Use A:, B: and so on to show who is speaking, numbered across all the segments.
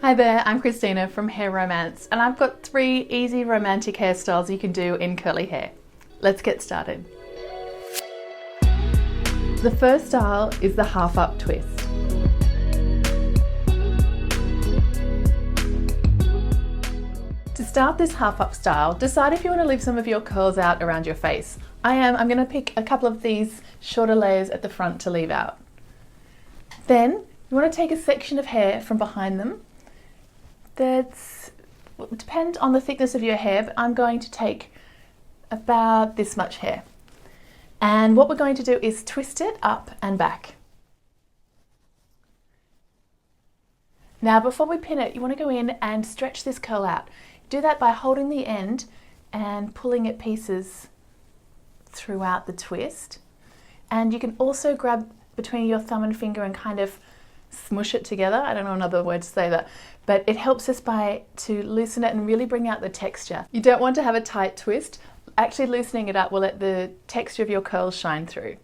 A: Hi there, I'm Christina from Hair Romance, and I've got 3 easy romantic hairstyles you can do in curly hair. Let's get started. The first style is the half up twist. To start this half up style, decide if you want to leave some of your curls out around your face. I'm going to pick a couple of these shorter layers at the front to leave out. Then you want to take a section of hair from behind them. That's depend on the thickness of your hair, but I'm going to take about this much hair. And what we're going to do is twist it up and back. Now before we pin it, you want to go in and stretch this curl out. Do that by holding the end and pulling at pieces throughout the twist. And you can also grab between your thumb and finger and kind of smush it together. I don't know another word to say that, but it helps us to loosen it and really bring out the texture. You don't want to have a tight twist. Actually loosening it up will let the texture of your curls shine through.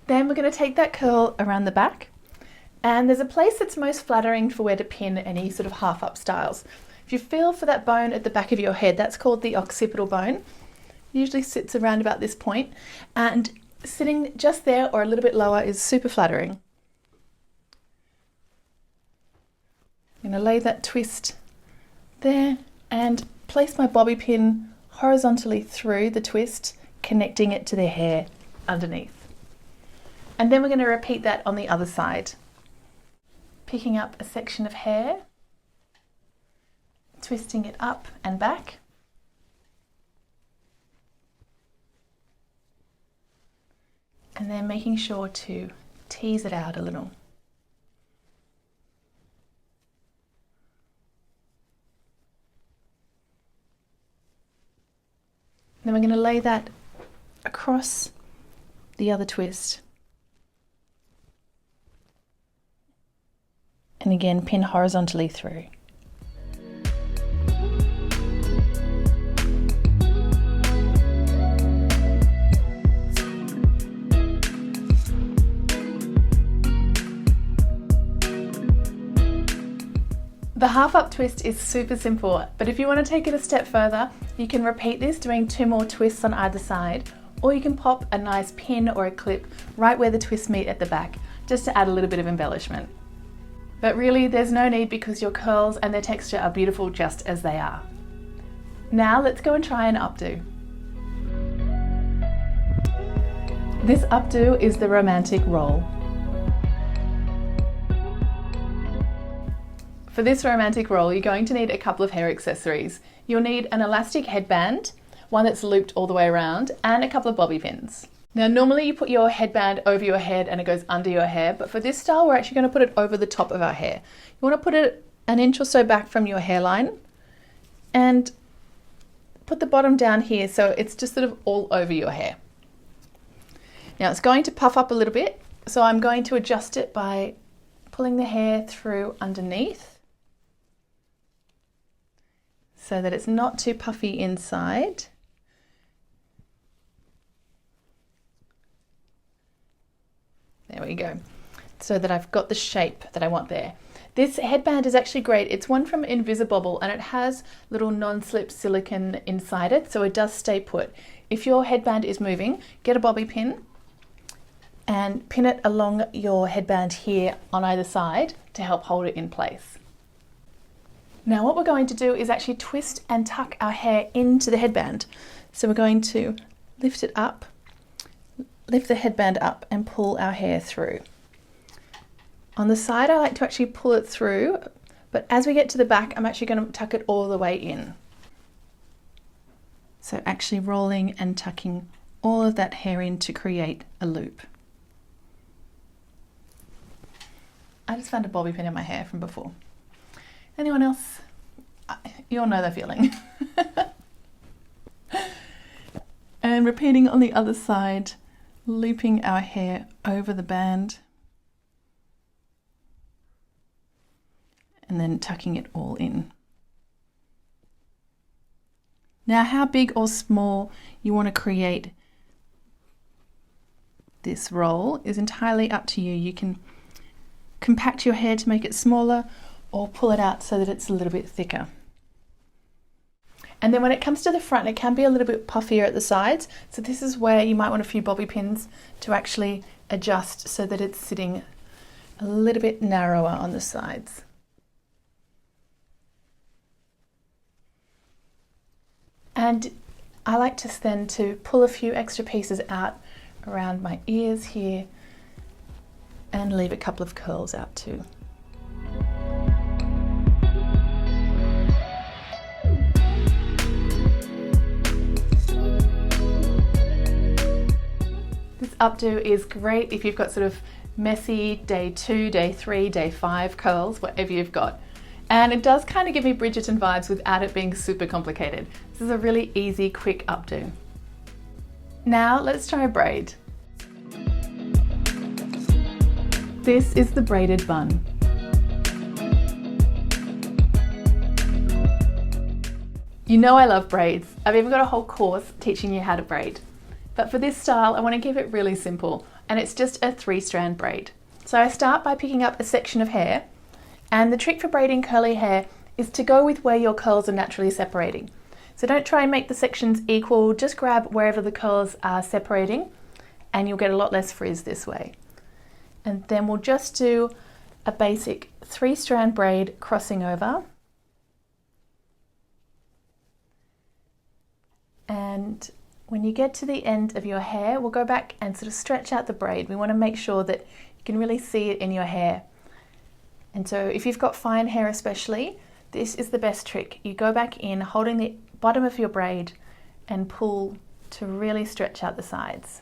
A: Then we're going to take that curl around the back, and there's a place that's most flattering for where to pin any sort of half up styles. If you feel for that bone at the back of your head, that's called the occipital bone. It usually sits around about this point, and sitting just there or a little bit lower is super flattering. I'm going to lay that twist there and place my bobby pin horizontally through the twist, connecting it to the hair underneath. And then we're going to repeat that on the other side. Picking up a section of hair, twisting it up and back. And then making sure to tease it out a little. Then we're going to lay that across the other twist. And again, pin horizontally through. The half up twist is super simple, but if you want to take it a step further, you can repeat this doing 2 more twists on either side, or you can pop a nice pin or a clip right where the twists meet at the back, just to add a little bit of embellishment. But really, there's no need because your curls and their texture are beautiful just as they are. Now let's go and try an updo. This updo is the romantic roll. For this romantic roll, you're going to need a couple of hair accessories. You'll need an elastic headband, one that's looped all the way around, and a couple of bobby pins. Now normally you put your headband over your head and it goes under your hair, but for this style we're actually going to put it over the top of our hair. You want to put it an inch or so back from your hairline and put the bottom down here so it's just sort of all over your hair. Now it's going to puff up a little bit, so I'm going to adjust it by pulling the hair through underneath, so that it's not too puffy inside. There we go. So that I've got the shape that I want there. This headband is actually great. It's one from Invisibobble and it has little non-slip silicone inside it, so it does stay put. If your headband is moving, get a bobby pin and pin it along your headband here on either side to help hold it in place. Now what we're going to do is actually twist and tuck our hair into the headband. So we're going to lift it up, lift the headband up and pull our hair through. On the side I like to actually pull it through, but as we get to the back I'm actually going to tuck it all the way in. So actually rolling and tucking all of that hair in to create a loop. I just found a bobby pin in my hair from before. Anyone else? You'll know the feeling. And repeating on the other side, looping our hair over the band. And then tucking it all in. Now, how big or small you want to create this roll is entirely up to you. You can compact your hair to make it smaller or pull it out so that it's a little bit thicker. And then when it comes to the front, it can be a little bit puffier at the sides. So this is where you might want a few bobby pins to actually adjust so that it's sitting a little bit narrower on the sides. And I like to pull a few extra pieces out around my ears here and leave a couple of curls out too. This updo is great if you've got sort of messy day 2, day 3, day 5 curls, whatever you've got. And it does kind of give me Bridgerton vibes without it being super complicated. This is a really easy, quick updo. Now let's try a braid. This is the braided bun. You know I love braids. I've even got a whole course teaching you how to braid. But for this style, I want to keep it really simple, and it's just a 3-strand braid. So I start by picking up a section of hair, and the trick for braiding curly hair is to go with where your curls are naturally separating. So don't try and make the sections equal, just grab wherever the curls are separating, and you'll get a lot less frizz this way. And then we'll just do a basic 3-strand braid crossing over. And when you get to the end of your hair, we'll go back and sort of stretch out the braid. We want to make sure that you can really see it in your hair. And so if you've got fine hair especially, this is the best trick. You go back in holding the bottom of your braid and pull to really stretch out the sides.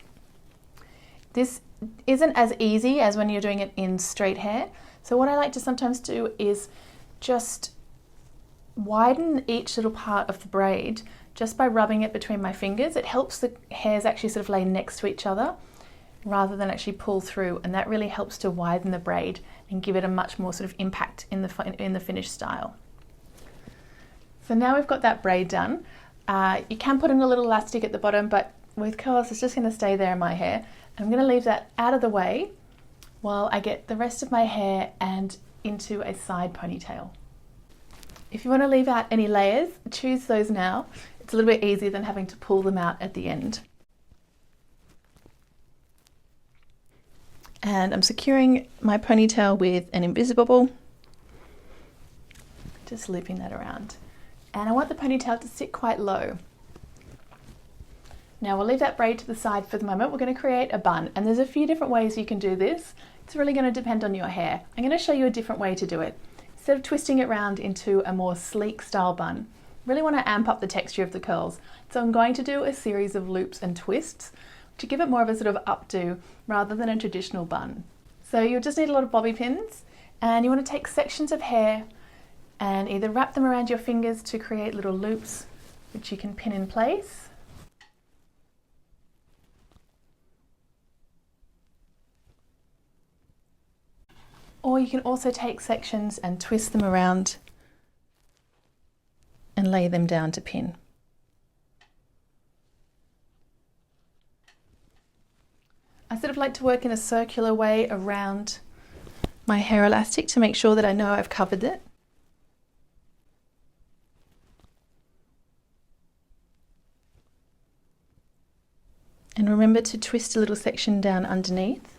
A: This isn't as easy as when you're doing it in straight hair. So what I like to sometimes do is just widen each little part of the braid just by rubbing it between my fingers. It helps the hairs actually sort of lay next to each other rather than actually pull through, and that really helps to widen the braid and give it a much more sort of impact in the finished style. So now we've got that braid done. You can put in a little elastic at the bottom, but with curls it's just going to stay there in my hair. And I'm going to leave that out of the way while I get the rest of my hair and into a side ponytail. If you want to leave out any layers, choose those now. It's a little bit easier than having to pull them out at the end. And I'm securing my ponytail with an Invisibobble, just looping that around. And I want the ponytail to sit quite low. Now we'll leave that braid to the side for the moment. We're going to create a bun, and there's a few different ways you can do this. It's really going to depend on your hair. I'm going to show you a different way to do it. Instead of twisting it round into a more sleek style bun, really want to amp up the texture of the curls. So I'm going to do a series of loops and twists to give it more of a sort of updo rather than a traditional bun. So you'll just need a lot of bobby pins, and you want to take sections of hair and either wrap them around your fingers to create little loops which you can pin in place, or you can also take sections and twist them around and lay them down to pin. I sort of like to work in a circular way around my hair elastic to make sure that I know I've covered it. And remember to twist a little section down underneath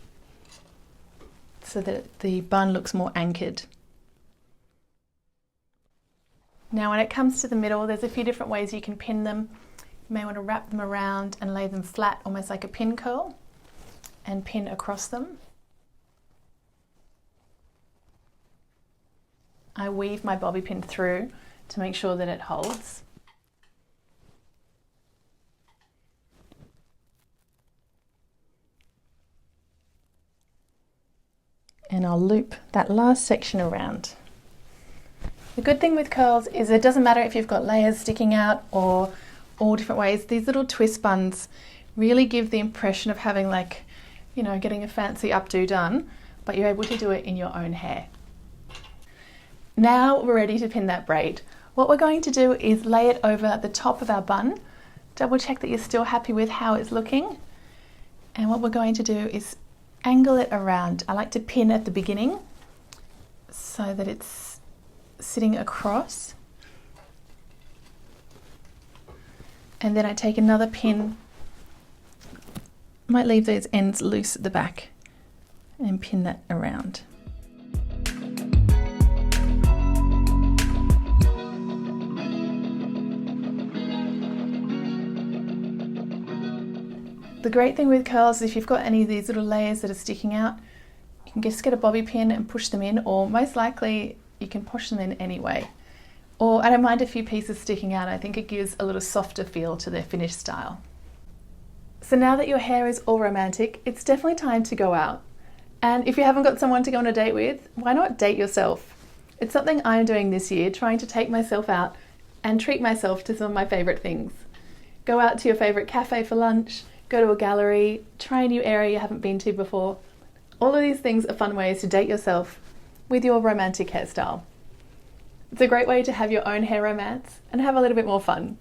A: so that the bun looks more anchored. Now when it comes to the middle, there's a few different ways you can pin them. You may want to wrap them around and lay them flat, almost like a pin curl, and pin across them. I weave my bobby pin through to make sure that it holds. And I'll loop that last section around. The good thing with curls is it doesn't matter if you've got layers sticking out or all different ways. These little twist buns really give the impression of having, like, you know, getting a fancy updo done, but you're able to do it in your own hair. Now we're ready to pin that braid. What we're going to do is lay it over the top of our bun. Double check that you're still happy with how it's looking. And what we're going to do is angle it around. I like to pin at the beginning so that it's sitting across. And then I take another pin, might leave those ends loose at the back, and pin that around. The great thing with curls is if you've got any of these little layers that are sticking out, you can just get a bobby pin and push them in, or most likely you can push them in anyway. Or I don't mind a few pieces sticking out. I think it gives a little softer feel to their finished style. So now that your hair is all romantic, it's definitely time to go out. And if you haven't got someone to go on a date with, why not date yourself? It's something I'm doing this year, trying to take myself out and treat myself to some of my favourite things. Go out to your favourite cafe for lunch, go to a gallery, try a new area you haven't been to before. All of these things are fun ways to date yourself with your romantic hairstyle. It's a great way to have your own hair romance and have a little bit more fun.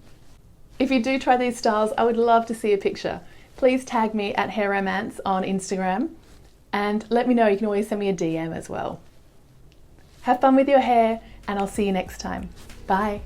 A: If you do try these styles, I would love to see a picture. Please tag me at Hair Romance on Instagram and let me know. You can always send me a DM as well. Have fun with your hair and I'll see you next time. Bye.